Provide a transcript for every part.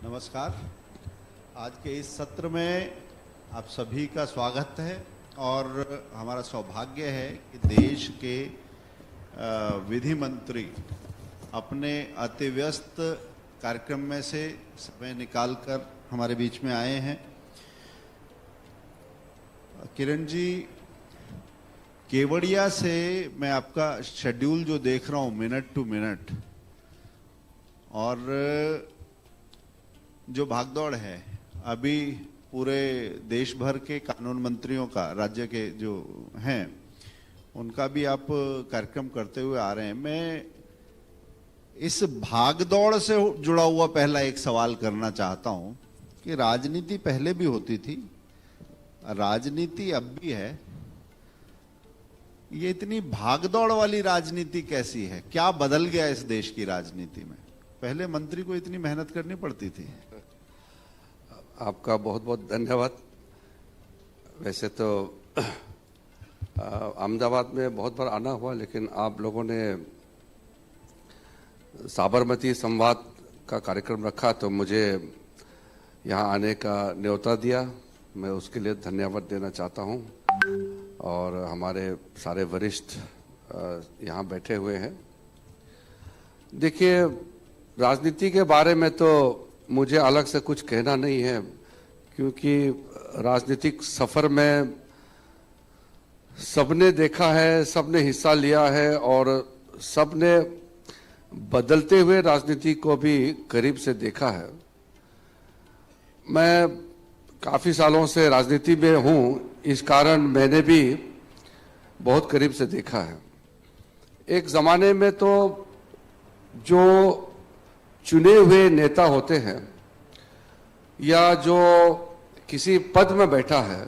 नमस्कार। आज के इस सत्र में आप सभी का स्वागत है और हमारा सौभाग्य है कि देश के विधि मंत्री अपने अति व्यस्त कार्यक्रम में से समय निकालकर हमारे बीच में आए हैं। किरण जी, केवड़िया से मैं आपका शेड्यूल जो देख रहा हूँ मिनट टू मिनट, और जो भागदौड़ है अभी पूरे देश भर के कानून मंत्रियों का, राज्य के जो हैं उनका भी आप कार्यक्रम करते हुए आ रहे हैं। मैं इस भागदौड़ से जुड़ा हुआ पहला एक सवाल करना चाहता हूं कि राजनीति पहले भी होती थी, राजनीति अब भी है, ये इतनी भागदौड़ वाली राजनीति कैसी है? क्या बदल गया इस देश की राजनीति में? पहले मंत्री को इतनी मेहनत करनी पड़ती थी। आपका बहुत बहुत धन्यवाद। वैसे तो अहमदाबाद में बहुत बार आना हुआ, लेकिन आप लोगों ने साबरमती संवाद का कार्यक्रम रखा तो मुझे यहाँ आने का न्योता दिया। मैं उसके लिए धन्यवाद देना चाहता हूँ। और हमारे सारे वरिष्ठ यहाँ बैठे हुए हैं। देखिए, राजनीति के बारे में तो मुझे अलग से कुछ कहना नहीं है, क्योंकि राजनीतिक सफर में सबने देखा है, सबने हिस्सा लिया है और सबने बदलते हुए राजनीति को भी करीब से देखा है। मैं काफी सालों से राजनीति में हूँ, इस कारण मैंने भी बहुत करीब से देखा है। एक जमाने में तो जो चुने हुए नेता होते हैं या जो किसी पद में बैठा है,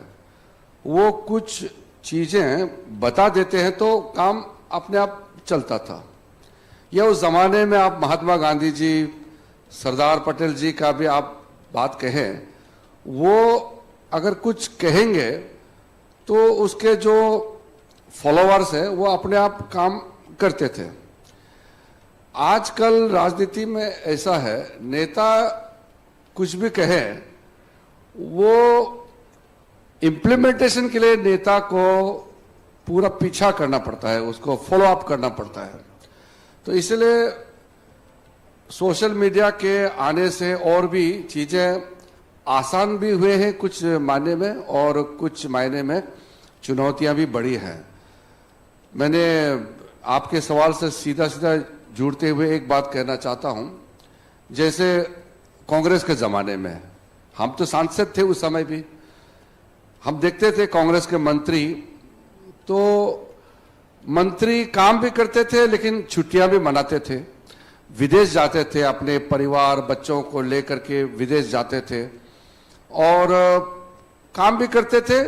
वो कुछ चीजें बता देते हैं तो काम अपने आप चलता था। या उस जमाने में आप महात्मा गांधी जी, सरदार पटेल जी का भी आप बात कहें, वो अगर कुछ कहेंगे तो उसके जो फॉलोअर्स हैं वो अपने आप काम करते थे। आजकल राजनीति में ऐसा है, नेता कुछ भी कहे, वो इम्प्लीमेंटेशन के लिए नेता को पूरा पीछा करना पड़ता है, उसको फॉलो अप करना पड़ता है। तो इसलिए सोशल मीडिया के आने से और भी चीजें आसान भी हुए हैं कुछ मायने में, और कुछ मायने में चुनौतियां भी बढ़ी हैं। मैंने आपके सवाल से सीधा सीधा जुड़ते हुए एक बात कहना चाहता हूं। जैसे कांग्रेस के जमाने में हम तो सांसद थे, उस समय भी हम देखते थे कांग्रेस के मंत्री, तो मंत्री काम भी करते थे लेकिन छुट्टियां भी मनाते थे, विदेश जाते थे, अपने परिवार बच्चों को लेकर के विदेश जाते थे और काम भी करते थे,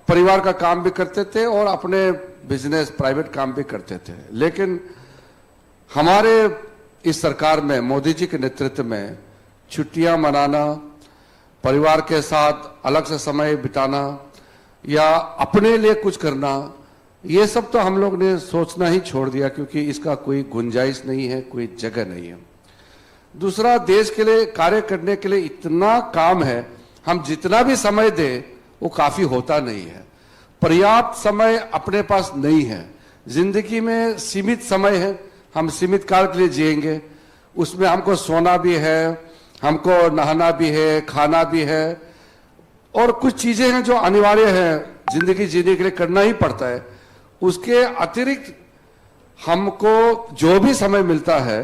परिवार का काम भी करते थे और अपने बिजनेस प्राइवेट काम भी करते थे। लेकिन हमारे इस सरकार में, मोदी जी के नेतृत्व में, छुट्टियां मनाना, परिवार के साथ अलग से समय बिताना या अपने लिए कुछ करना, ये सब तो हम लोग ने सोचना ही छोड़ दिया, क्योंकि इसका कोई गुंजाइश नहीं है, कोई जगह नहीं है। दूसरा, देश के लिए कार्य करने के लिए इतना काम है, हम जितना भी समय दें वो काफी होता नहीं है। पर्याप्त समय अपने पास नहीं है। जिंदगी में सीमित समय है, हम सीमित काल के लिए जिएंगे, उसमें हमको सोना भी है, हमको नहाना भी है, खाना भी है, और कुछ चीजें हैं जो अनिवार्य है, जिंदगी जीने के लिए करना ही पड़ता है। उसके अतिरिक्त हमको जो भी समय मिलता है,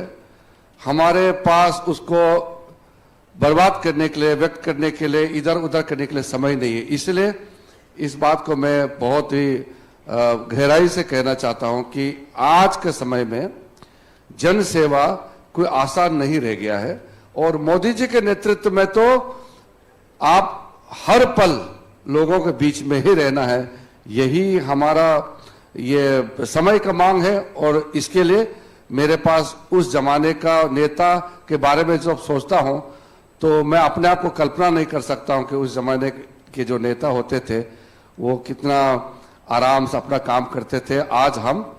हमारे पास उसको बर्बाद करने के लिए, व्यक्त करने के लिए, इधर उधर करने के लिए समय नहीं है। इसलिए इस बात को मैं बहुत ही गहराई से कहना चाहता हूं कि आज के समय में जन सेवा कोई आसान नहीं रह गया है, और मोदी जी के नेतृत्व में तो आप हर पल लोगों के बीच में ही रहना है। यही हमारा ये समय का मांग है, और इसके लिए मेरे पास उस जमाने का नेता के बारे में जब सोचता हूं तो मैं अपने आप को कल्पना नहीं कर सकता हूं कि उस जमाने के जो नेता होते थे वो कितना आराम से अपना काम करते थे। आज हम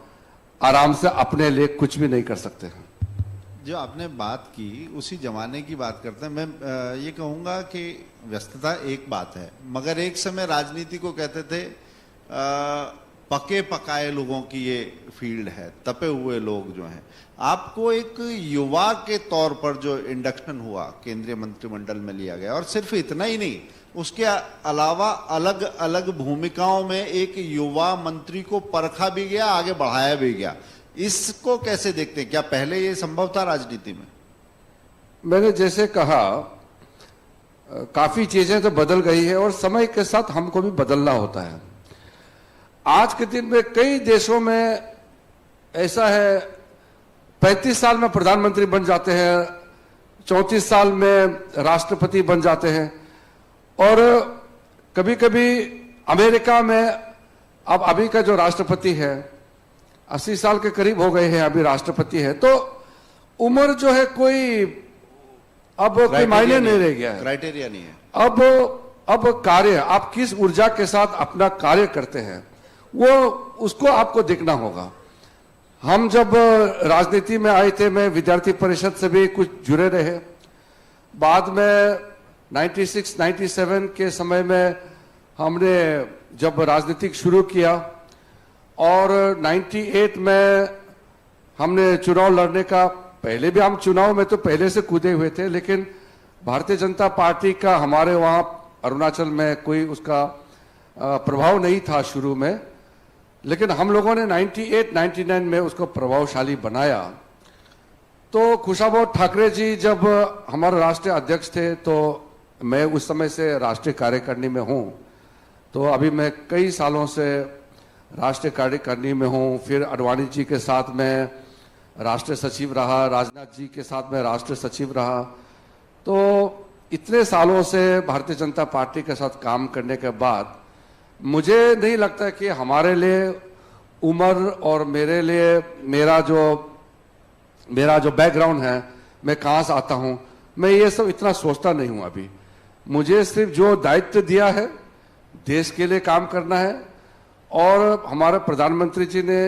आराम से अपने लिए कुछ भी नहीं कर सकते हैं। जो आपने बात की उसी जमाने की बात करते हैं। मैं ये कहूँगा कि व्यस्तता एक बात है, मगर एक समय राजनीति को कहते थे पके पकाए लोगों की ये फील्ड है, तपे हुए लोग जो हैं। आपको एक युवा के तौर पर जो इंडक्शन हुआ केंद्रीय मंत्रिमंडल में लिया गया, और सिर्फ इतना ही नहीं, उसके अलावा अलग अलग भूमिकाओं में एक युवा मंत्री को परखा भी गया, आगे बढ़ाया भी गया। इसको कैसे देखते हैं? क्या पहले ये संभव था राजनीति में? मैंने जैसे कहा काफी चीजें तो बदल गई है और समय के साथ हमको भी बदलना होता है। आज के दिन में कई देशों में ऐसा है 35 साल में प्रधानमंत्री बन जाते हैं, 34 साल में राष्ट्रपति बन जाते हैं, और कभी कभी अमेरिका में अब अभी का जो राष्ट्रपति है 80 साल के करीब हो गए हैं, अभी राष्ट्रपति है। तो उम्र जो है कोई अब कोई मायने नहीं रह गया है, क्राइटेरिया नहीं है। अब कार्य आप किस ऊर्जा के साथ अपना कार्य करते हैं वो उसको आपको देखना होगा। हम जब राजनीति में आए थे, मैं विद्यार्थी परिषद से भी कुछ जुड़े रहे। बाद में 96-97 के समय में हमने जब राजनीतिक शुरू किया, और 98 में हमने चुनाव लड़ने का, पहले भी हम चुनाव में तो पहले से कूदे हुए थे, लेकिन भारतीय जनता पार्टी का हमारे वहाँ अरुणाचल में कोई उसका प्रभाव नहीं था शुरू में, लेकिन हम लोगों ने 98-99 में उसको प्रभावशाली बनाया। तो खुशाबो ठाकरे जी जब हमारे राष्ट्रीय अध्यक्ष थे, तो मैं उस समय से राष्ट्रीय कार्यकारिणी में हूँ, तो अभी मैं कई सालों से राष्ट्रीय कार्यकारिणी में हूँ। फिर आडवाणी जी के साथ में राष्ट्रीय सचिव रहा, राजनाथ जी के साथ में राष्ट्रीय सचिव रहा। तो इतने सालों से भारतीय जनता पार्टी के साथ काम करने के बाद मुझे नहीं लगता कि हमारे लिए उम्र और मेरे लिए मेरा जो बैकग्राउंड है, मैं कहाँ से आता हूँ, मैं ये सब इतना सोचता नहीं हूँ। अभी मुझे सिर्फ जो दायित्व दिया है देश के लिए काम करना है, और हमारे प्रधानमंत्री जी ने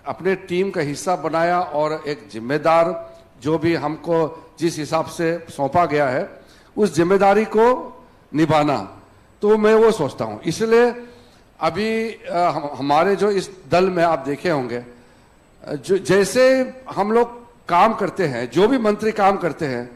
अपने टीम का हिस्सा बनाया, और एक जिम्मेदार जो भी हमको जिस हिसाब से सौंपा गया है उस जिम्मेदारी को निभाना, तो मैं वो सोचता हूँ। इसलिए अभी हमारे जो इस दल में आप देखे होंगे, जैसे हम लोग काम करते हैं, जो भी मंत्री काम करते हैं,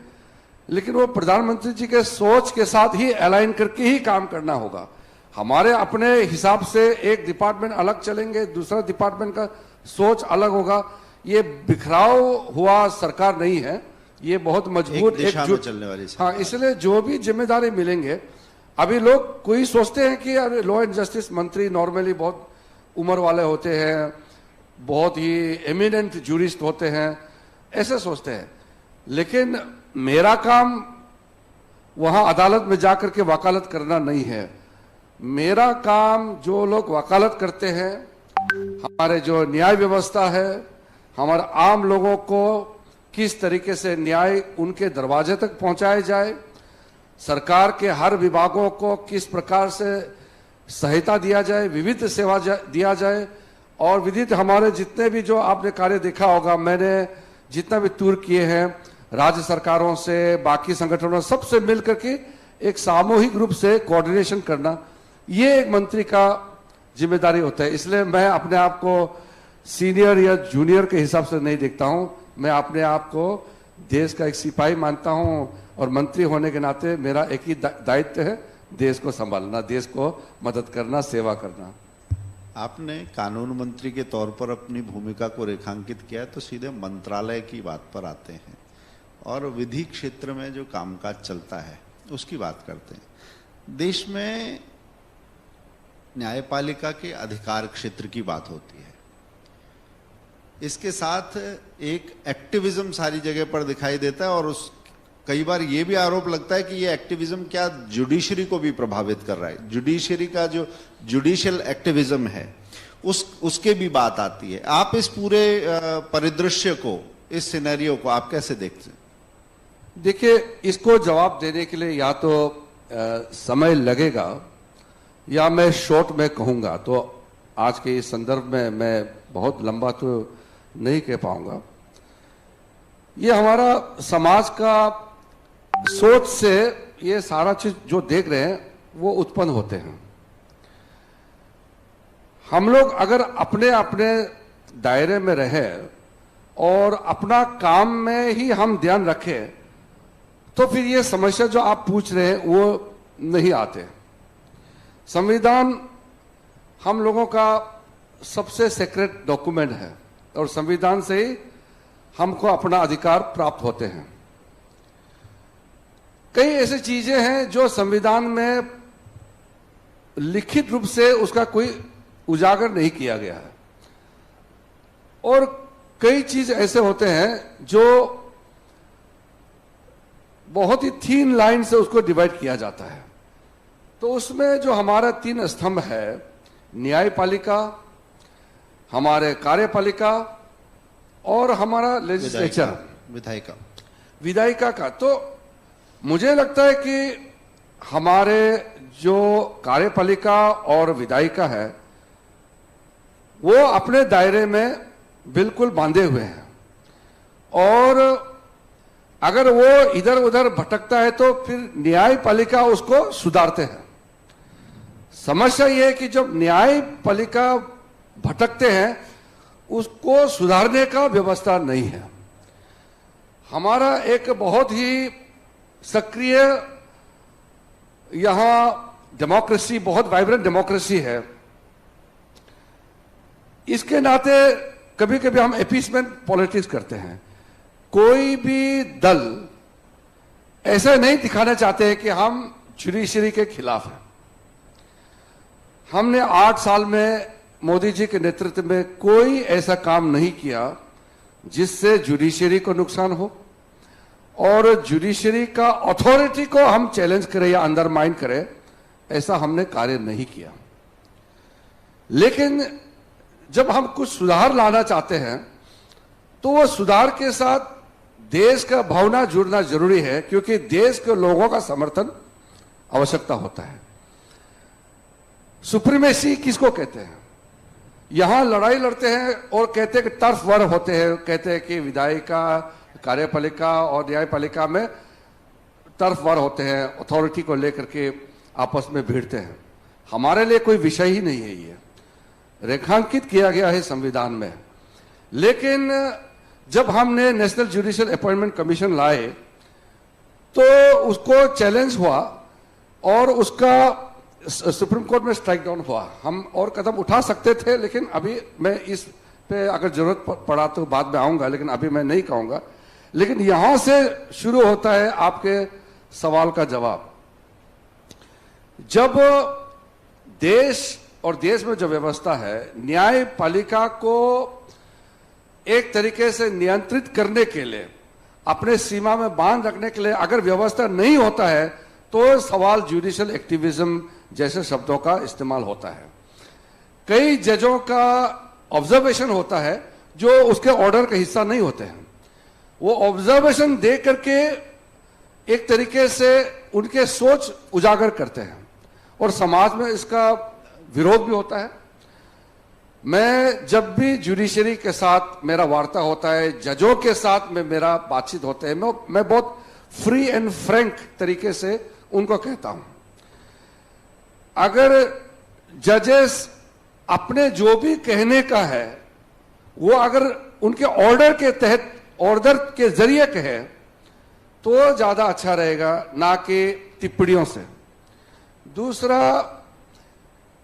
लेकिन वो प्रधानमंत्री जी के सोच के साथ ही अलाइन करके ही काम करना होगा। हमारे अपने हिसाब से एक डिपार्टमेंट अलग चलेंगे, दूसरा डिपार्टमेंट का सोच अलग होगा। ये बिखराव हुआ सरकार नहीं है, ये बहुत मजबूत एक दिशा में चलने वाली। हाँ, इसलिए जो भी जिम्मेदारी मिलेंगे, अभी लोग कोई सोचते हैं कि अरे लॉ एंड जस्टिस मंत्री नॉर्मली बहुत उम्र वाले होते हैं, बहुत ही एमिनेंट जूरिस्ट होते हैं, ऐसे सोचते हैं। लेकिन मेरा काम वहां अदालत में जाकर के वकालत करना नहीं है। मेरा काम जो लोग वकालत करते हैं, हमारे जो न्याय व्यवस्था है, हमारे आम लोगों को किस तरीके से न्याय उनके दरवाजे तक पहुंचाया जाए, सरकार के हर विभागों को किस प्रकार से सहायता दिया जाए, विविध सेवा दिया जाए, और विविध हमारे जितने भी जो आपने कार्य देखा होगा, मैंने जितना भी टूर किए हैं राज्य सरकारों से, बाकी संगठनों सबसे मिलकर के एक सामूहिक रूप से कोऑर्डिनेशन करना, ये एक मंत्री का जिम्मेदारी होता है। इसलिए मैं अपने आप को सीनियर या जूनियर के हिसाब से नहीं देखता हूं। मैं अपने आप को देश का एक सिपाही मानता हूं, और मंत्री होने के नाते मेरा एक ही दायित्व है, देश को संभालना, देश को मदद करना, सेवा करना। आपने कानून मंत्री के तौर पर अपनी भूमिका को रेखांकित किया, तो सीधे मंत्रालय की बात पर आते हैं और विधि क्षेत्र में जो कामकाज चलता है उसकी बात करते हैं। देश में न्यायपालिका के अधिकार क्षेत्र की बात होती है, इसके साथ एक एक्टिविज्म सारी जगह पर दिखाई देता है, और कई बार ये भी आरोप लगता है कि ये एक्टिविज्म क्या जुडिशरी को भी प्रभावित कर रहा है। जुडिशरी का जो जुडिशियल एक्टिविज्म है उसके भी बात आती है। आप इस पूरे परिदृश्य को, इस सिनेरियो को आप कैसे देखते हैं? देखिए, इसको जवाब देने के लिए या तो समय लगेगा या मैं शॉर्ट में कहूंगा, तो आज के इस संदर्भ में मैं बहुत लंबा तो नहीं कह पाऊंगा। ये हमारा समाज का सोच से ये सारा चीज जो देख रहे हैं वो उत्पन्न होते हैं। हम लोग अगर अपने अपने दायरे में रहे और अपना काम में ही हम ध्यान रखें तो फिर ये समस्या जो आप पूछ रहे हैं वो नहीं आते। संविधान हम लोगों का सबसे सीक्रेट डॉक्यूमेंट है और संविधान से ही हमको अपना अधिकार प्राप्त होते हैं। कई ऐसी चीजें हैं जो संविधान में लिखित रूप से उसका कोई उजागर नहीं किया गया है और कई चीज ऐसे होते हैं जो बहुत ही थीन लाइन से उसको डिवाइड किया जाता है। तो उसमें जो हमारा 3 स्तंभ है, न्यायपालिका, हमारे कार्यपालिका और हमारा लेजिस्लेचर, विधायिका का, तो मुझे लगता है कि हमारे जो कार्यपालिका और विधायिका है वो अपने दायरे में बिल्कुल बांधे हुए हैं और अगर वो इधर उधर भटकता है तो फिर न्यायपालिका उसको सुधारते हैं। समस्या ये है कि जब न्यायपालिका भटकते हैं उसको सुधारने का व्यवस्था नहीं है। हमारा एक बहुत ही सक्रिय यहां डेमोक्रेसी, बहुत वाइब्रेंट डेमोक्रेसी है। इसके नाते कभी कभी हम एपीसमेंट पॉलिटिक्स करते हैं। कोई भी दल ऐसा नहीं दिखाना चाहते हैं कि हम जुडिशरी के खिलाफ हैं। हमने 8 साल में मोदी जी के नेतृत्व में कोई ऐसा काम नहीं किया जिससे जुडिशरी को नुकसान हो और जुडिशरी का अथॉरिटी को हम चैलेंज करें या अंडरमाइन करें, ऐसा हमने कार्य नहीं किया। लेकिन जब हम कुछ सुधार लाना चाहते हैं तो वो सुधार के साथ देश का भावना जुड़ना जरूरी है, क्योंकि देश के लोगों का समर्थन आवश्यकता होता है। सुप्रीमेसी किसको कहते हैं? यहां लड़ाई लड़ते हैं और कहते हैं कि टर्फ वार होते हैं, कहते हैं कि विधायिका, कार्यपालिका और न्यायपालिका में टर्फ वार होते हैं, अथॉरिटी को लेकर के आपस में भिड़ते हैं। हमारे लिए कोई विषय ही नहीं है, ये रेखांकित किया गया है संविधान में। लेकिन जब हमने नेशनल जुडिशियल अपॉइंटमेंट कमीशन लाए तो उसको चैलेंज हुआ और उसका सुप्रीम कोर्ट में स्ट्राइक डाउन हुआ। हम और कदम उठा सकते थे, लेकिन अभी मैं इस पे अगर जरूरत पड़ा तो बाद में आऊंगा, लेकिन अभी मैं नहीं कहूंगा। लेकिन यहां से शुरू होता है आपके सवाल का जवाब। जब देश और देश में जो व्यवस्था है, न्यायपालिका को एक तरीके से नियंत्रित करने के लिए, अपने सीमा में बांध रखने के लिए अगर व्यवस्था नहीं होता है तो सवाल जुडिशियल एक्टिविज्म जैसे शब्दों का इस्तेमाल होता है। कई जजों का ऑब्जर्वेशन होता है जो उसके ऑर्डर का हिस्सा नहीं होते हैं। वो ऑब्जर्वेशन दे करके एक तरीके से उनके सोच उजागर करते हैं और समाज में इसका विरोध भी होता है। मैं जब भी जुडिशरी के साथ मेरा वार्ता होता है, जजों के साथ में मेरा बातचीत होता है, मैं बहुत फ्री एंड फ्रैंक तरीके से उनको कहता हूं, अगर जजेस अपने जो भी कहने का है वो अगर उनके ऑर्डर के तहत, ऑर्डर के जरिए कहे तो ज्यादा अच्छा रहेगा, ना कि टिप्पणियों से। दूसरा,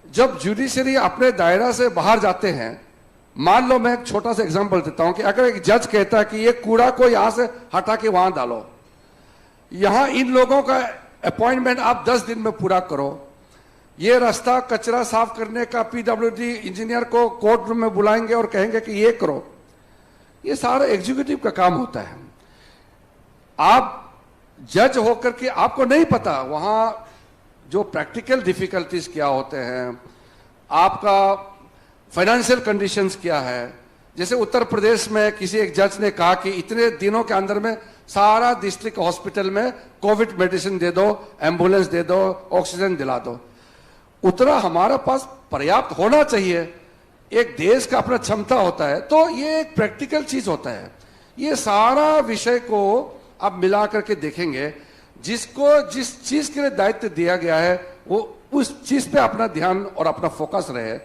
जब जुडिशरी अपने दायरा से बाहर जाते हैं, मान लो मैं एक छोटा सा एग्जांपल देता हूं कि अगर एक जज कहता है कि ये कूड़ा को यहां से हटा के वहां डालो, यहां इन लोगों का अपॉइंटमेंट आप 10 दिन में पूरा करो, ये रास्ता कचरा साफ करने का पीडब्ल्यूडी इंजीनियर को कोर्ट रूम में बुलाएंगे और कहेंगे कि ये करो, ये सारा एग्जीक्यूटिव का काम होता है। आप जज होकर के आपको नहीं पता वहां जो प्रैक्टिकल डिफिकल्टीज क्या होते हैं, आपका फाइनेंशियल कंडीशंस क्या है। जैसे उत्तर प्रदेश में किसी एक जज ने कहा कि इतने दिनों के अंदर में सारा डिस्ट्रिक्ट हॉस्पिटल में कोविड मेडिसिन दे दो, एम्बुलेंस दे दो, ऑक्सीजन दिला दो। उतना हमारा पास पर्याप्त होना चाहिए, एक देश का अपना क्षमता होता है। तो ये एक प्रैक्टिकल चीज होता है ये सारा विषय को आप मिला करके देखेंगे, जिसको जिस चीज के लिए दायित्व दिया गया है वो उस चीज पे अपना ध्यान और अपना फोकस रहे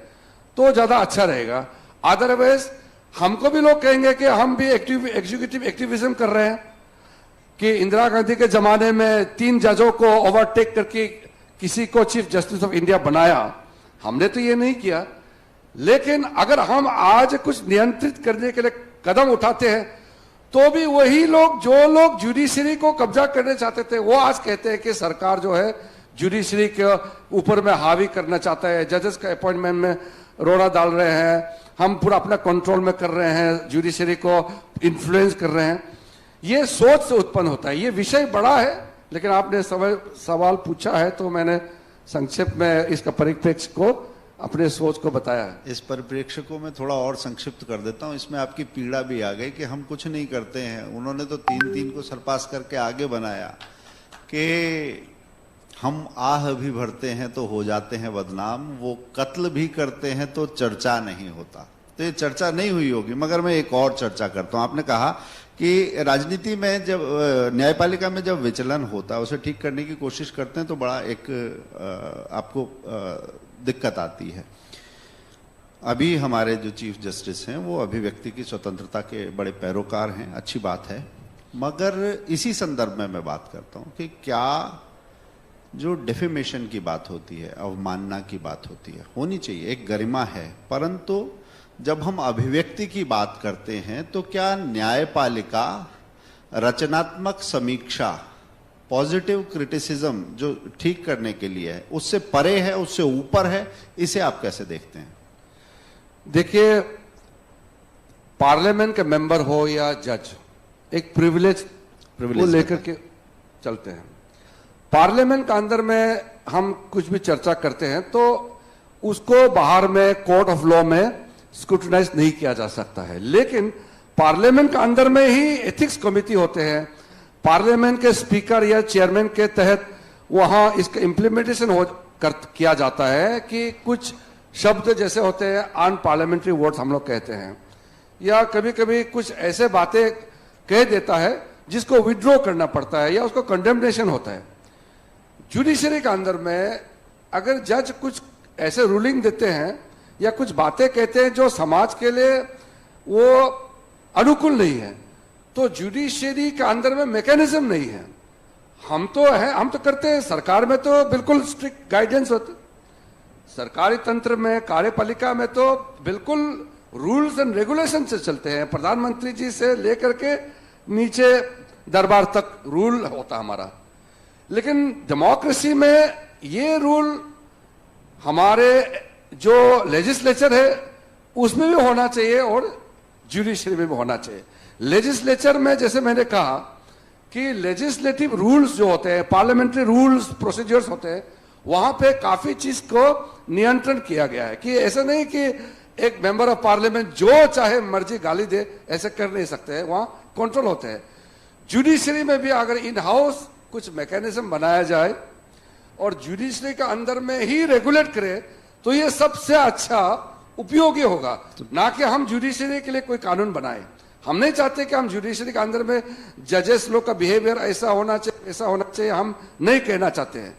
तो ज्यादा अच्छा रहेगा। अदरवाइज हमको भी लोग कहेंगे कि हम भी एग्जीक्यूटिव एक्टिविज्म कर रहे हैं, कि इंदिरा गांधी के जमाने में 3 जजों को ओवरटेक करके किसी को चीफ जस्टिस ऑफ इंडिया बनाया। हमने तो ये नहीं किया, लेकिन अगर हम आज कुछ नियंत्रित करने के लिए कदम उठाते हैं तो भी वही लोग जो लोग जुडिशरी को कब्जा करने चाहते थे वो आज कहते हैं कि सरकार जो है जुडिशरी के ऊपर में हावी करना चाहता है, जजेस के अपॉइंटमेंट में रोड़ा डाल रहे हैं, हम पूरा अपना कंट्रोल में कर रहे हैं, जुडिशरी को इन्फ्लुएंस कर रहे हैं। ये सोच से उत्पन्न होता है। ये विषय बड़ा है, लेकिन आपने सवाल पूछा है तो मैंने संक्षिप्त में इसका परिप्रेक्ष्य को अपने सोच को बताया है। इस परिप्रेक्ष्य को मैं थोड़ा और संक्षिप्त कर देता हूं। इसमें आपकी पीड़ा भी आ गई कि हम कुछ नहीं करते हैं। उन्होंने तो 3-3 को सरपास करके आगे बनाया कि हम आह भी भरते हैं तो हो जाते हैं बदनाम, वो कत्ल भी करते हैं तो चर्चा नहीं होता। तो ये चर्चा नहीं हुई होगी, मगर मैं एक और चर्चा करता हूं। आपने कहा कि राजनीति में जब न्यायपालिका में जब विचलन होता है उसे ठीक करने की कोशिश करते हैं तो बड़ा एक आपको दिक्कत आती है। अभी हमारे जो चीफ जस्टिस हैं वो अभिव्यक्ति की स्वतंत्रता के बड़े पैरोकार हैं, अच्छी बात है। मगर इसी संदर्भ में मैं बात करता हूं कि क्या जो डिफेमेशन की बात होती है, अवमानना की बात होती है, होनी चाहिए, एक गरिमा है, परंतु जब हम अभिव्यक्ति की बात करते हैं तो क्या न्यायपालिका रचनात्मक समीक्षा, पॉजिटिव क्रिटिसिज्म जो ठीक करने के लिए है, उससे परे है, उससे ऊपर है? इसे आप कैसे देखते हैं? देखिए, पार्लियामेंट के मेंबर हो या जज, एक प्रिविलेज को लेकर के चलते हैं। पार्लियामेंट के अंदर में हम कुछ भी चर्चा करते हैं तो उसको बाहर में कोर्ट ऑफ लॉ में स्क्रूटिनाइज नहीं किया जा सकता है, लेकिन पार्लियामेंट के अंदर में ही एथिक्स कमेटी होते हैं। पार्लियामेंट के स्पीकर या चेयरमैन के तहत वहां इसका इम्प्लीमेंटेशन किया जाता है कि कुछ शब्द जैसे होते हैं अनपार्लियामेंट्री वर्ड्स हम लोग कहते हैं, या कभी कभी कुछ ऐसे बातें कह देता है जिसको विड्रॉ करना पड़ता है या उसको कंडेमनेशन होता है। जुडिशरी के अंदर में अगर जज कुछ ऐसे रूलिंग देते हैं या कुछ बातें कहते हैं जो समाज के लिए वो अनुकूल नहीं है, तो जुडिशरी के अंदर में मैकेनिज्म नहीं है। हम तो करते हैं, सरकार में तो बिल्कुल स्ट्रिक्ट गाइडेंस होते, सरकारी तंत्र में, कार्यपालिका में तो बिल्कुल रूल्स एंड रेगुलेशन से चलते हैं। प्रधानमंत्री जी से लेकर के नीचे दरबार तक रूल होता हमारा। लेकिन डेमोक्रेसी में ये रूल हमारे जो लेजिस्लेचर है उसमें भी होना चाहिए और जुडिशरी में भी होना चाहिए। लेजिस्लेचर में जैसे मैंने कहा कि लेजिस्लेटिव रूल्स जो होते हैं, पार्लियामेंट्री रूल्स प्रोसीजर्स होते हैं, वहां पे काफी चीज को नियंत्रण किया गया है कि ऐसा नहीं कि एक मेंबर ऑफ पार्लियामेंट जो चाहे मर्जी गाली दे, ऐसे कर नहीं सकते हैं, वहां कंट्रोल होते हैं। जुडिशरी में भी अगर इन हाउस कुछ मैकेनिज्म बनाया जाए और जुडिशरी के अंदर में ही रेगुलेट करे तो ये सबसे अच्छा उपयोगी होगा, ना कि हम जुडिशरी के लिए कोई कानून बनाए। हम नहीं चाहते कि हम जुडिशरी के अंदर में जजेस लोग का बिहेवियर ऐसा होना चाहिए, ऐसा होना चाहिए, हम नहीं कहना चाहते हैं।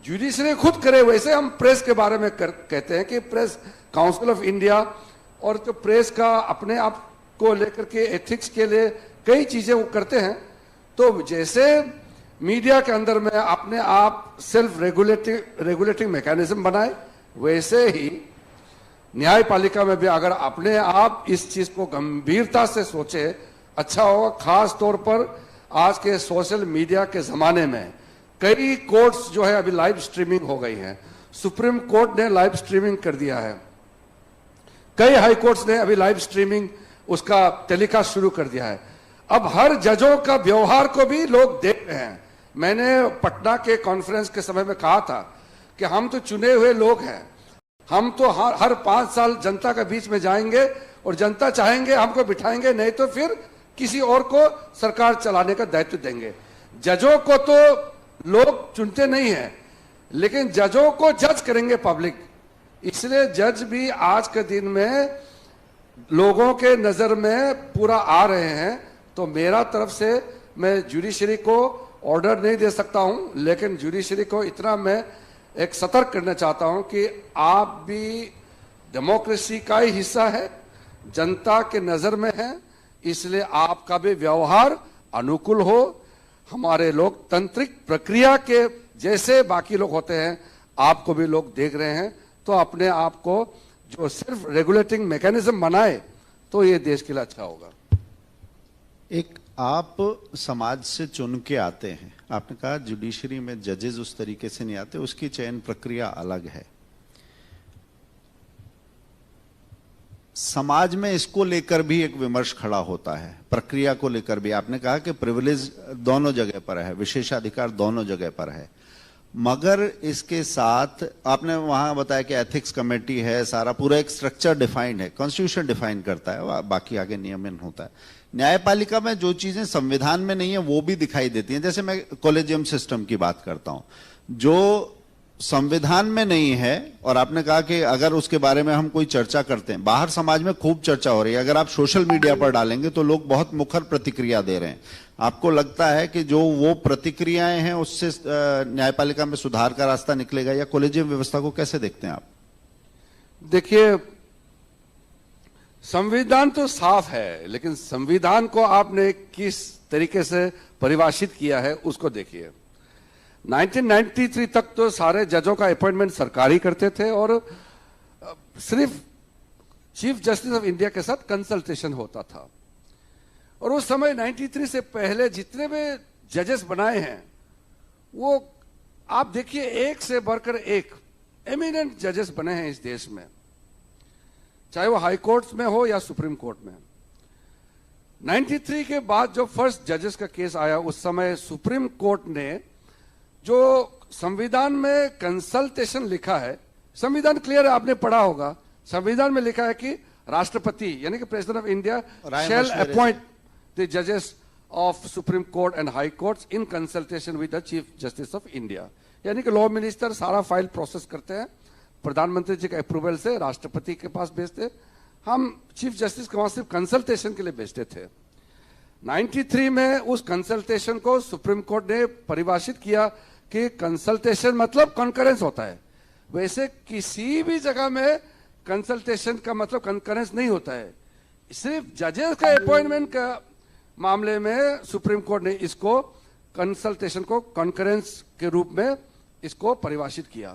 जुडिशरी खुद करे। वैसे हम प्रेस के बारे में कहते हैं कि प्रेस काउंसिल ऑफ इंडिया और तो प्रेस का अपने आप को लेकर के एथिक्स के लिए कई चीजें वो करते हैं। तो जैसे मीडिया के अंदर में अपने आप सेल्फ रेगुलेटिंग मैकेनिज्म बनाए, वैसे ही न्यायपालिका में भी अगर अपने आप इस चीज को गंभीरता से सोचे, अच्छा होगा। खास तौर पर आज के सोशल मीडिया के जमाने में कई कोर्ट्स जो है अभी लाइव स्ट्रीमिंग हो गई हैं। सुप्रीम कोर्ट ने लाइव स्ट्रीमिंग कर दिया है, कई हाई कोर्ट्स ने अभी लाइव स्ट्रीमिंग उसका टेलीकास्ट शुरू कर दिया है। अब हर जजों का व्यवहार को भी लोग देख रहे हैं। मैंने पटना के कॉन्फ्रेंस के समय में कहा था कि हम तो चुने हुए लोग हैं, हम तो हर 5 साल जनता के बीच में जाएंगे और जनता चाहेंगे हमको बिठाएंगे, नहीं तो फिर किसी और को सरकार चलाने का दायित्व देंगे। जजों को तो लोग चुनते नहीं हैं, लेकिन जजों को जज करेंगे पब्लिक। इसलिए जज भी आज के दिन में लोगों के नजर में पूरा आ रहे हैं। तो मेरा तरफ से मैं जुडिशरी को ऑर्डर नहीं दे सकता हूं, लेकिन जुडिशरी को इतना मैं एक सतर्क करना चाहता हूं कि आप भी डेमोक्रेसी का ही हिस्सा है, जनता के नजर में है, इसलिए आपका भी व्यवहार अनुकूल हो। हमारे लोकतांत्रिक प्रक्रिया के जैसे बाकी लोग होते हैं, आपको भी लोग देख रहे हैं, तो अपने आप को जो सिर्फ रेगुलेटिंग मैकेनिज्म बनाए तो ये देश के लिए अच्छा होगा। एक आप समाज से चुन के आते हैं, आपने कहा जुडिशरी में जजेस उस तरीके से नहीं आते, उसकी चयन प्रक्रिया अलग है। समाज में इसको लेकर भी एक विमर्श खड़ा होता है, प्रक्रिया को लेकर भी। आपने कहा कि प्रिविलेज दोनों जगह पर है, विशेषाधिकार दोनों जगह पर है, मगर इसके साथ आपने वहां बताया कि एथिक्स कमेटी है, सारा पूरा एक स्ट्रक्चर डिफाइंड है, कॉन्स्टिट्यूशन डिफाइन करता है, बाकी आगे नियमन होता है। न्यायपालिका में जो चीजें संविधान में नहीं है वो भी दिखाई देती हैं। जैसे मैं कॉलेजियम सिस्टम की बात करता हूं, जो संविधान में नहीं है, और आपने कहा कि अगर उसके बारे में हम कोई चर्चा करते हैं, बाहर समाज में खूब चर्चा हो रही है, अगर आप सोशल मीडिया पर डालेंगे तो लोग बहुत मुखर प्रतिक्रिया दे रहे हैं। आपको लगता है कि जो वो प्रतिक्रियाएं हैं उससे न्यायपालिका में सुधार का रास्ता निकलेगा, या कॉलेजियम व्यवस्था को कैसे देखते हैं आप? देखिए, संविधान तो साफ है, लेकिन संविधान को आपने किस तरीके से परिभाषित किया है उसको देखिए। 1993 तक तो सारे जजों का अपॉइंटमेंट सरकारी करते थे और सिर्फ चीफ जस्टिस ऑफ इंडिया के साथ कंसल्टेशन होता था। और उस समय 93 से पहले जितने भी जजेस बनाए हैं वो आप देखिए एक से बढ़कर एक एमिनेंट जजेस बने हैं इस देश में, चाहे वो हाई कोर्ट में हो या सुप्रीम कोर्ट में। 93 के बाद जो फर्स्ट जजेस का केस आया, उस समय सुप्रीम कोर्ट ने जो संविधान में कंसल्टेशन लिखा है, संविधान क्लियर है, आपने पढ़ा होगा, संविधान में लिखा है कि राष्ट्रपति यानी कि president of India shall appoint the जजेस of supreme court and high courts in consultation with the chief justice of India. यानी कि लॉ मिनिस्टर सारा फाइल प्रोसेस करते हैं, प्रधानमंत्री जी के अप्रूवल से राष्ट्रपति के पास भेजते, हम चीफ जस्टिस के वहां सिर्फ कंसल्टेशन के लिए भेजते थे। 93 में उस कंसल्टेशन को सुप्रीम कोर्ट ने परिभाषित किया कि कंसल्टेशन मतलब कॉन्करेंस होता है। वैसे किसी भी जगह में कंसल्टेशन का मतलब कॉन्करेंस नहीं होता है, सिर्फ जजेस का अपॉइंटमेंट का मामले में सुप्रीम कोर्ट ने इसको कंसल्टेशन को कॉन्करेंस के रूप में इसको परिभाषित किया।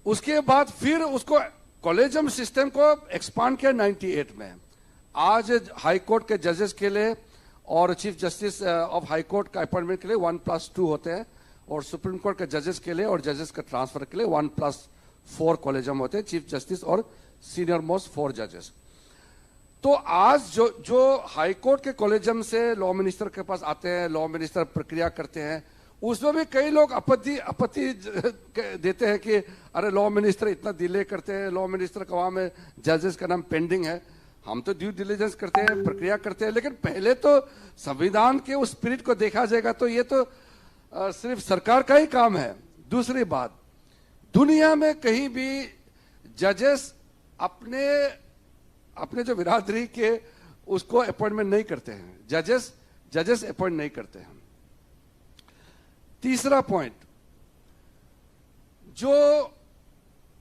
उसके बाद फिर उसको कॉलेजियम सिस्टम को एक्सपांड किया 98 में। आज हाई कोर्ट के जजेस के लिए और chief justice of high court का अपॉइंटमेंट के लिए 1+2 होते हैं, और सुप्रीम कोर्ट के जजेस के लिए और जजेस का ट्रांसफर के लिए 1+4 कॉलेजियम होते हैं, चीफ जस्टिस और सीनियर मोस्ट 4 जजेस। तो आज जो हाई कोर्ट के कॉलेजियम से लॉ मिनिस्टर के पास आते हैं, लॉ मिनिस्टर प्रक्रिया करते हैं, उसमें भी कई लोग आपत्ति देते हैं कि अरे लॉ मिनिस्टर इतना डिले करते हैं, लॉ मिनिस्टर का वहां में जजेस का नाम पेंडिंग है। हम तो ड्यू डिलिजेंस करते हैं, प्रक्रिया करते हैं, लेकिन पहले तो संविधान के उस स्पिरिट को देखा जाएगा तो ये तो सिर्फ सरकार का ही काम है। दूसरी बात, दुनिया में कहीं भी जजेस अपने जो बिरादरी के उसको अपॉइंटमेंट नहीं करते हैं, जजेस अपॉइंट नहीं करते हैं। तीसरा पॉइंट, जो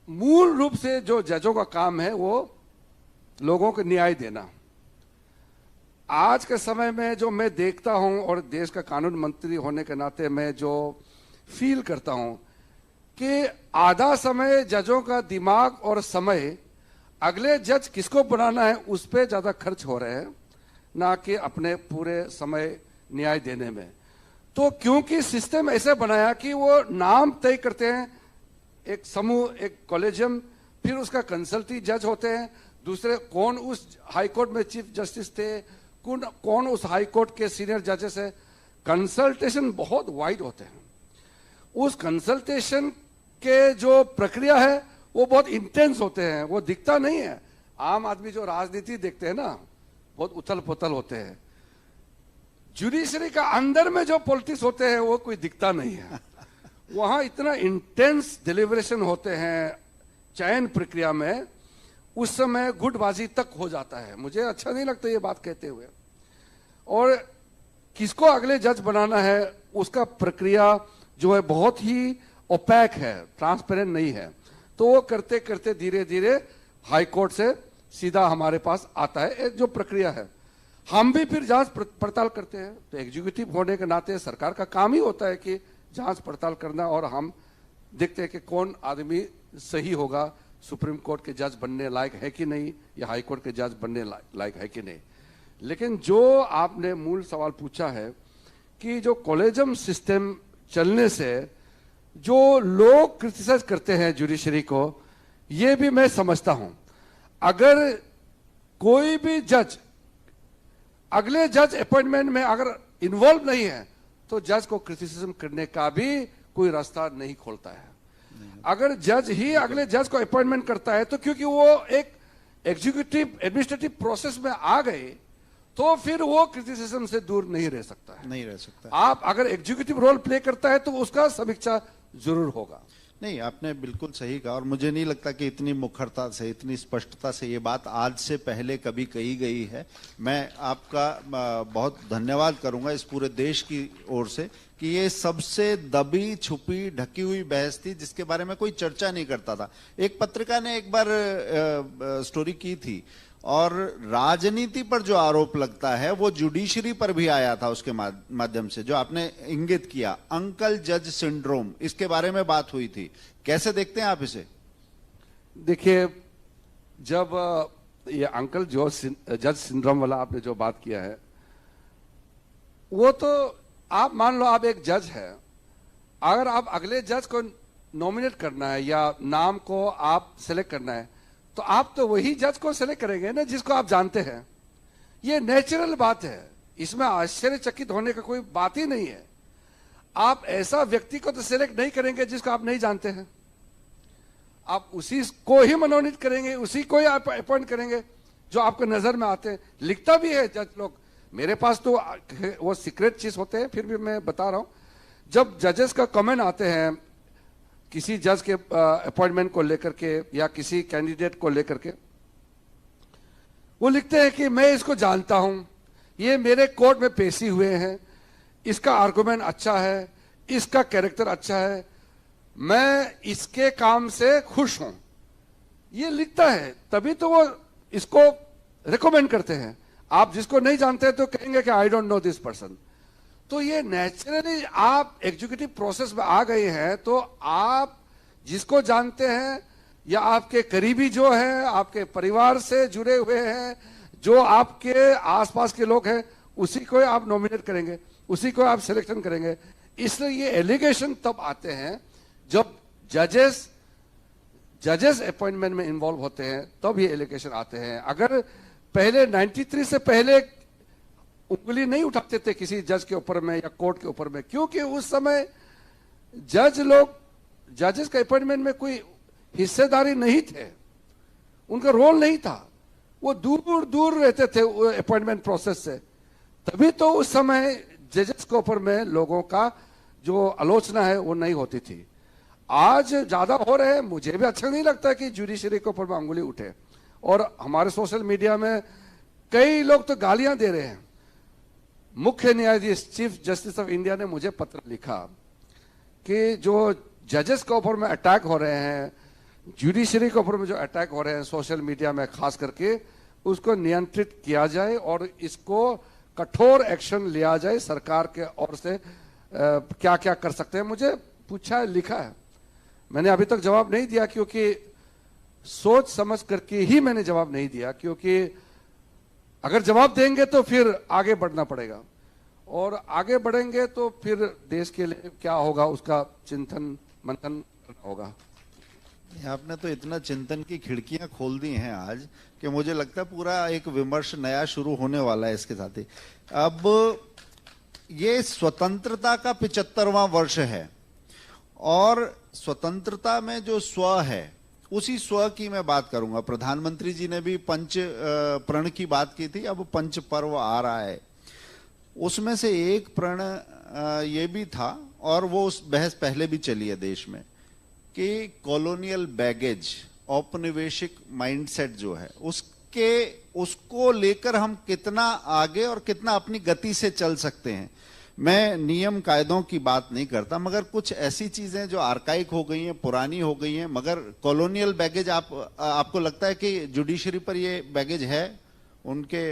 मूल रूप से जो जजों का काम है वो लोगों को न्याय देना। आज के समय में जो मैं देखता हूं और देश का कानून मंत्री होने के नाते मैं जो फील करता हूं कि आधा समय जजों का दिमाग और समय अगले जज किसको बनाना है उस पर ज्यादा खर्च हो रहे हैं, ना कि अपने पूरे समय न्याय देने में। तो क्योंकि सिस्टम ऐसे बनाया कि वो नाम तय करते हैं, एक समूह, एक कॉलेजियम, फिर उसका कंसल्टी जज होते हैं, दूसरे कौन उस हाई कोर्ट में चीफ जस्टिस थे, कौन उस हाई कोर्ट के सीनियर जजेस है। कंसल्टेशन बहुत वाइड होते हैं। उस कंसल्टेशन के जो प्रक्रिया है वो बहुत इंटेंस होते हैं, वो दिखता नहीं है। आम आदमी जो राजनीति देखते हैं ना, बहुत उथल पुथल होते हैं। जुडिशरी का अंदर में जो पॉलिटिक्स होते हैं वो कोई दिखता नहीं है। वहां इतना इंटेंस डिलीवरेशन होते हैं चयन प्रक्रिया में, उस समय गुटबाजी तक हो जाता है। मुझे अच्छा नहीं लगता ये बात कहते हुए। और किसको अगले जज बनाना है उसका प्रक्रिया जो है बहुत ही ओपैक है, ट्रांसपेरेंट नहीं है। तो वो करते करते धीरे धीरे हाई कोर्ट से सीधा हमारे पास आता है एक जो प्रक्रिया है। हम भी फिर जांच पड़ताल करते हैं। तो एग्जीक्यूटिव होने के नाते सरकार का काम ही होता है कि जांच पड़ताल करना, और हम देखते हैं कि कौन आदमी सही होगा, सुप्रीम कोर्ट के जज बनने लायक है कि नहीं, या हाई कोर्ट के जज बनने लायक है कि नहीं। लेकिन जो आपने मूल सवाल पूछा है कि जो कॉलेजियम सिस्टम चलने से जो लोग क्रिटिसाइज करते हैं जुडिशरी को, ये भी मैं समझता हूं। अगर कोई भी जज अगले जज अपॉइंटमेंट में अगर इन्वॉल्व नहीं है तो जज को क्रिटिसिज्म करने का भी कोई रास्ता नहीं खोलता है। अगर जज ही अगले जज को अपॉइंटमेंट करता है तो क्योंकि वो एक एग्जीक्यूटिव एडमिनिस्ट्रेटिव प्रोसेस में आ गए तो फिर वो क्रिटिसिज्म से दूर नहीं रह सकता है। नहीं रह सकता। आप अगर एग्जीक्यूटिव रोल प्ले करता है तो उसका समीक्षा जरूर होगा। नहीं, आपने बिल्कुल सही कहा, और मुझे नहीं लगता कि इतनी मुखरता से, इतनी स्पष्टता से ये बात आज से पहले कभी कही गई है। मैं आपका बहुत धन्यवाद करूंगा इस पूरे देश की ओर से कि ये सबसे दबी छुपी ढकी हुई बहस थी जिसके बारे में कोई चर्चा नहीं करता था। एक पत्रिका ने एक बार स्टोरी की थी, और राजनीति पर जो आरोप लगता है वो जुडिशरी पर भी आया था उसके माध्यम से, जो आपने इंगित किया, अंकल जज सिंड्रोम, इसके बारे में बात हुई थी। कैसे देखते हैं आप इसे? देखिए, जब ये अंकल जज सिंड्रोम वाला आपने जो बात किया है, वो तो आप मान लो आप एक जज है, अगर आप अगले जज को नॉमिनेट करना है या नाम को आप सेलेक्ट करना है तो आप तो वही जज को सेलेक्ट करेंगे ना जिसको आप जानते हैं। ये नेचुरल बात है, इसमें आश्चर्यचकित होने का कोई बात ही नहीं है। आप ऐसा व्यक्ति को तो सेलेक्ट नहीं करेंगे जिसको आप नहीं जानते हैं, आप उसी को ही मनोनीत करेंगे, उसी को ही आप अपॉइंट करेंगे जो आपको नजर में आते हैं। लिखता भी है जज लोग, मेरे पास तो वो सीक्रेट चीज होते हैं, फिर भी मैं बता रहा हूं। जब जजेस का कमेंट आते हैं किसी जज के अपॉइंटमेंट को लेकर के या किसी कैंडिडेट को लेकर के, वो लिखते हैं कि मैं इसको जानता हूं, ये मेरे कोर्ट में पेशी हुए हैं, इसका आर्गुमेंट अच्छा है, इसका कैरेक्टर अच्छा है, मैं इसके काम से खुश हूं, ये लिखता है, तभी तो वो इसको रिकमेंड करते हैं। आप जिसको नहीं जानते तो कहेंगे कि I don't know this person. तो ये नेचुरली आप एग्जीक्यूटिव प्रोसेस में आ गए हैं, तो आप जिसको जानते हैं या आपके करीबी जो है, आपके परिवार से जुड़े हुए हैं, जो आपके आसपास के लोग हैं, उसी को आप नॉमिनेट करेंगे, उसी को आप सिलेक्शन करेंगे। इसलिए ये एलिगेशन तब आते हैं जब जजेस अपॉइंटमेंट में इन्वॉल्व होते हैं, तब ये एलिगेशन आते हैं। अगर पहले 93 से पहले उंगली नहीं उठाते थे किसी जज के ऊपर में या कोर्ट के ऊपर में, क्योंकि उस समय जजेस के अपॉइंटमेंट में कोई हिस्सेदारी नहीं थे, उनका रोल नहीं था, वो दूर दूर रहते थे अपॉइंटमेंट प्रोसेस से। तभी तो उस समय जजेस के ऊपर में लोगों का जो आलोचना है वो नहीं होती थी। आज ज्यादा हो रहे हैं, मुझे भी अच्छा नहीं लगता कि जुडिशरी के ऊपर में अंगुली उठे, और हमारे सोशल मीडिया में कई लोग तो गालियां दे रहे हैं। मुख्य न्यायाधीश चीफ जस्टिस ऑफ इंडिया ने मुझे पत्र लिखा कि जो जजेस के ऊपर में अटैक हो रहे हैं, जुडिशरी के ऊपर में जो अटैक हो रहे हैं सोशल मीडिया में खास करके, उसको नियंत्रित किया जाए और इसको कठोर एक्शन लिया जाए सरकार के ओर से। क्या क्या कर सकते हैं, मुझे पूछा है, लिखा है, मैंने अभी तक जवाब नहीं दिया, क्योंकि सोच समझ करके ही मैंने जवाब नहीं दिया, क्योंकि अगर जवाब देंगे तो फिर आगे बढ़ना पड़ेगा, और आगे बढ़ेंगे तो फिर देश के लिए क्या होगा उसका चिंतन मंथन करना होगा। आपने तो इतना चिंतन की खिड़कियां खोल दी हैं आज कि मुझे लगता है पूरा एक विमर्श नया शुरू होने वाला है इसके साथ ही। अब ये स्वतंत्रता का 75वां वर्ष है, और स्वतंत्रता में जो स्व है उसी स्व की मैं बात करूंगा। प्रधानमंत्री जी ने भी पंच प्रण की बात की थी, अब पंच पर्व आ रहा है, उसमें से एक प्रण ये भी था, और वो उस बहस पहले भी चली है देश में, कि कॉलोनियल बैगेज, औपनिवेशिक माइंडसेट जो है कि उसको लेकर हम कितना आगे और कितना अपनी गति से चल सकते हैं। मैं नियम कायदों की बात नहीं करता, मगर कुछ ऐसी चीजें जो आर्काइक हो गई हैं, पुरानी हो गई हैं, मगर कॉलोनियल बैगेज आपको लगता है कि जुडिशरी पर ये बैगेज है? उनके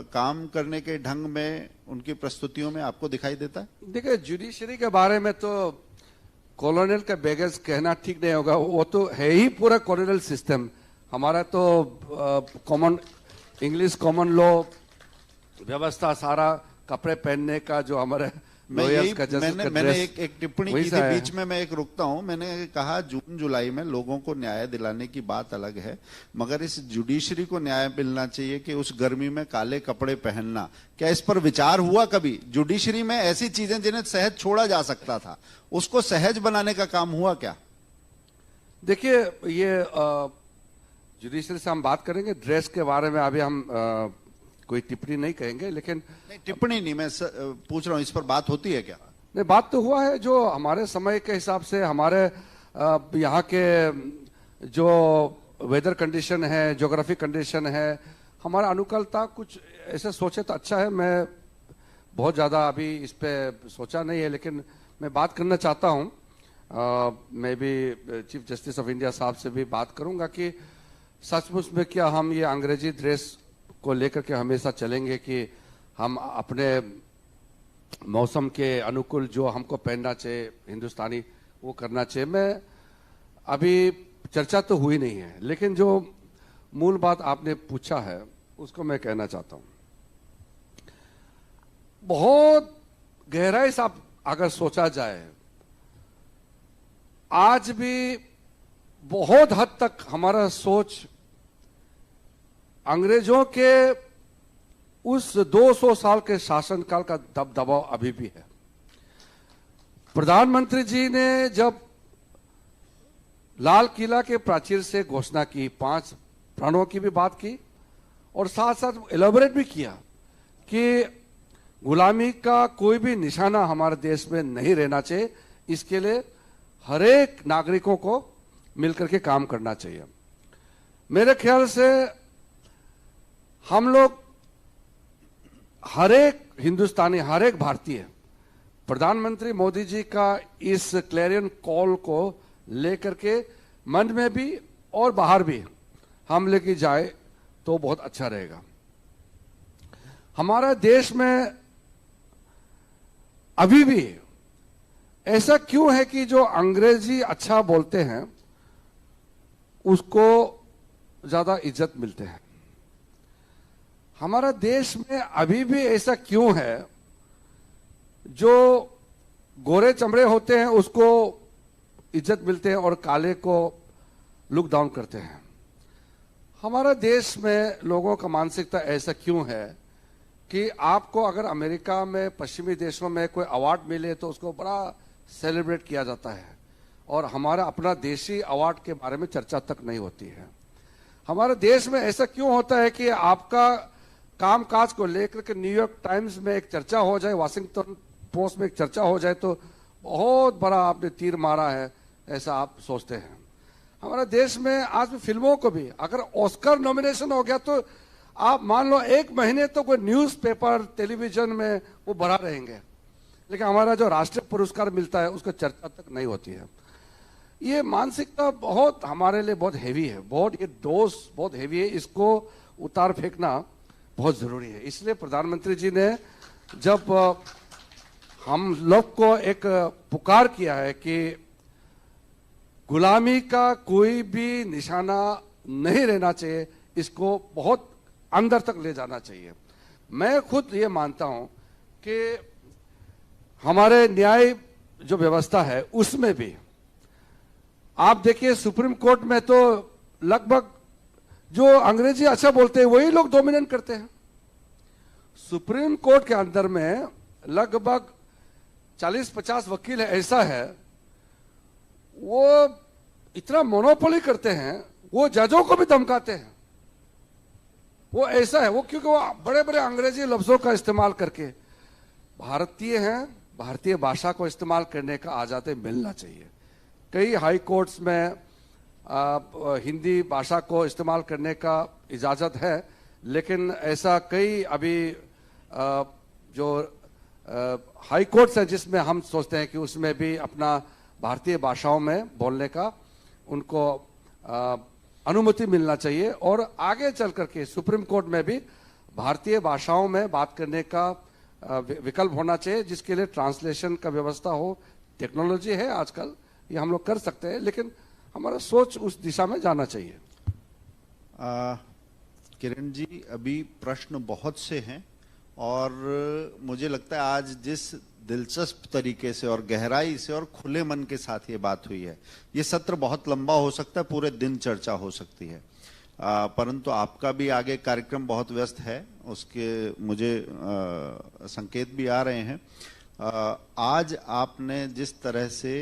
काम करने के ढंग में, उनकी प्रस्तुतियों में आपको दिखाई देता है? देखिए, जुडिशरी के बारे में तो कॉलोनियल का बैगेज कहना ठीक नहीं होगा, वो तो है ही पूरा कॉलोनियल सिस्टम। हमारा तो कॉमन इंग्लिश कॉमन लॉ व्यवस्था, सारा कपड़े पहनने का जो हमारे मैंने एक टिप्पणी की थी बीच में, मैं एक रुकता हूं। मैंने कहा जून जुलाई में लोगों को न्याय दिलाने की बात अलग है, मगर इस जुडिशरी को न्याय मिलना चाहिए कि उस गर्मी में काले कपड़े पहनना, क्या इस पर विचार हुआ कभी? जुडिशरी में ऐसी चीजें जिन्हें सहज छोड़ा जा सकता था, उसको सहज बनाने का काम हुआ क्या? देखिए, ये जुडिशरी से हम बात करेंगे, ड्रेस के बारे में अभी हम कोई टिप्पणी नहीं कहेंगे, लेकिन नहीं, टिप्पणी नहीं, मैं पूछ रहा हूं इस पर बात होती है क्या? नहीं, बात तो हुआ है। जो हमारे समय के हिसाब से हमारे यहाँ के जो वेदर कंडीशन है, ज्योग्राफी कंडीशन है, हमारा अनुकूलता कुछ ऐसे सोचे तो अच्छा है। मैं बहुत ज़्यादा अभी इस पे सोचा नहीं है, लेकिन मैं बात करना चाहता हूँ। मैं भी चीफ जस्टिस ऑफ इंडिया साहब से भी बात करूँगा कि सचमुच में क्या हम ये अंग्रेजी ड्रेस को लेकर के हमेशा चलेंगे कि हम अपने मौसम के अनुकूल जो हमको पहनना चाहिए हिंदुस्तानी, वो करना चाहिए। मैं अभी चर्चा तो हुई नहीं है, लेकिन जो मूल बात आपने पूछा है उसको मैं कहना चाहता हूं। बहुत गहराई से आप अगर सोचा जाए, आज भी बहुत हद तक हमारा सोच अंग्रेजों के उस 200 साल के शासनकाल का दबदबाव अभी भी है। प्रधानमंत्री जी ने जब लाल किला के प्राचीर से घोषणा की, 5 प्राणों की भी बात की, और साथ साथ एलोबरेट भी किया कि गुलामी का कोई भी निशाना हमारे देश में नहीं रहना चाहिए, इसके लिए हर एक नागरिकों को मिलकर के काम करना चाहिए। मेरे ख्याल से हम लोग, हर एक हिंदुस्तानी, हर एक भारतीय प्रधानमंत्री मोदी जी का इस क्लैरियन कॉल को लेकर के मन में भी और बाहर भी हम लेके जाए तो बहुत अच्छा रहेगा। हमारा देश में अभी भी ऐसा क्यों है कि जो अंग्रेजी अच्छा बोलते हैं उसको ज्यादा इज्जत मिलते हैं? हमारा देश में अभी भी ऐसा क्यों है जो गोरे चमड़े होते हैं उसको इज्जत मिलते हैं और काले को लुक डाउन करते हैं? हमारा देश में लोगों का मानसिकता ऐसा क्यों है कि आपको अगर अमेरिका में, पश्चिमी देशों में कोई अवार्ड मिले तो उसको बड़ा सेलिब्रेट किया जाता है, और हमारा अपना देशी अवार्ड के बारे में चर्चा तक नहीं होती है। हमारे देश में ऐसा क्यों होता है कि आपका कामकाज को लेकर के न्यूयॉर्क टाइम्स में एक चर्चा हो जाए, वाशिंगटन पोस्ट में एक चर्चा हो जाए तो बहुत बड़ा आपने तीर मारा है, ऐसा आप सोचते हैं। हमारे देश में आज भी फिल्मों को भी अगर ऑस्कर नॉमिनेशन हो गया तो आप मान लो 1 महीने तो कोई न्यूज़पेपर, टेलीविजन में वो भरा रहेंगे, लेकिन हमारा जो राष्ट्रीय पुरस्कार मिलता है उसका चर्चा तक नहीं होती है। ये मानसिकता बहुत हमारे लिए बहुत हेवी है, बहुत ये डोज बहुत हेवी है, इसको उतार फेंकना बहुत जरूरी है। इसलिए प्रधानमंत्री जी ने जब हम लोग को एक पुकार किया है कि गुलामी का कोई भी निशाना नहीं रहना चाहिए, इसको बहुत अंदर तक ले जाना चाहिए। मैं खुद ये मानता हूं कि हमारे न्याय जो व्यवस्था है उसमें भी आप देखिए, सुप्रीम कोर्ट में तो लगभग जो अंग्रेजी अच्छा बोलते हैं वही लोग डोमिनेट करते हैं। सुप्रीम कोर्ट के अंदर में लगभग 40-50 वकील ऐसा है, वो इतना मोनोपोली करते हैं, वो जजों को भी धमकाते हैं। वो ऐसा है, वो क्योंकि वो बड़े बड़े अंग्रेजी लफ्जों का इस्तेमाल करके, भारतीय हैं, भारतीय भाषा को इस्तेमाल करने का आजादी मिलना चाहिए। कई हाई कोर्ट्स में हिंदी भाषा को इस्तेमाल करने का इजाज़त है, लेकिन ऐसा कई अभी जो हाई कोर्ट्स हैं जिसमें हम सोचते हैं कि उसमें भी अपना भारतीय भाषाओं में बोलने का उनको अनुमति मिलना चाहिए, और आगे चल करके सुप्रीम कोर्ट में भी भारतीय भाषाओं में बात करने का विकल्प होना चाहिए, जिसके लिए ट्रांसलेशन का व्यवस्था हो। टेक्नोलॉजी है आजकल, ये हम लोग कर सकते हैं, लेकिन हमारा सोच उस दिशा में जाना चाहिए। किरण जी, अभी प्रश्न बहुत से हैं और मुझे लगता है आज जिस दिलचस्प तरीके से और गहराई से और खुले मन के साथ ये बात हुई है, ये सत्र बहुत लंबा हो सकता है, पूरे दिन चर्चा हो सकती है, परंतु आपका भी आगे कार्यक्रम बहुत व्यस्त है, उसके मुझे संकेत भी आ रहे हैं। आज आपने जिस तरह से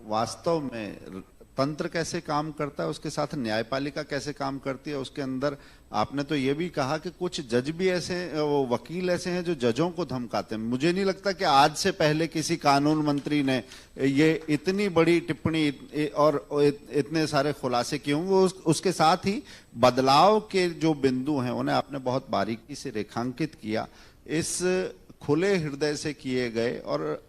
वास्तव में तंत्र कैसे काम करता है, उसके साथ न्यायपालिका कैसे काम करती है, उसके अंदर आपने तो ये भी कहा कि कुछ जज भी ऐसे, वो वकील ऐसे हैं जो जजों को धमकाते हैं। मुझे नहीं लगता कि आज से पहले किसी कानून मंत्री ने ये इतनी बड़ी टिप्पणी और इतने सारे खुलासे किए होंगे। उसके साथ ही बदलाव के जो बिंदु हैं उन्हें आपने बहुत बारीकी से रेखांकित किया। इस खुले हृदय से किए गए और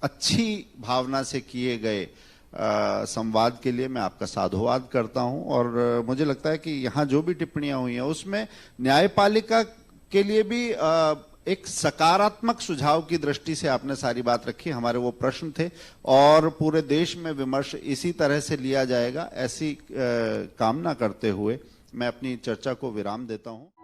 अच्छी भावना से किए गए संवाद के लिए मैं आपका साधुवाद करता हूं, और मुझे लगता है कि यहां जो भी टिप्पणियां हुई हैं उसमें न्यायपालिका के लिए भी एक सकारात्मक सुझाव की दृष्टि से आपने सारी बात रखी। हमारे वो प्रश्न थे और पूरे देश में विमर्श इसी तरह से लिया जाएगा, ऐसी कामना करते हुए मैं अपनी चर्चा को विराम देता हूं।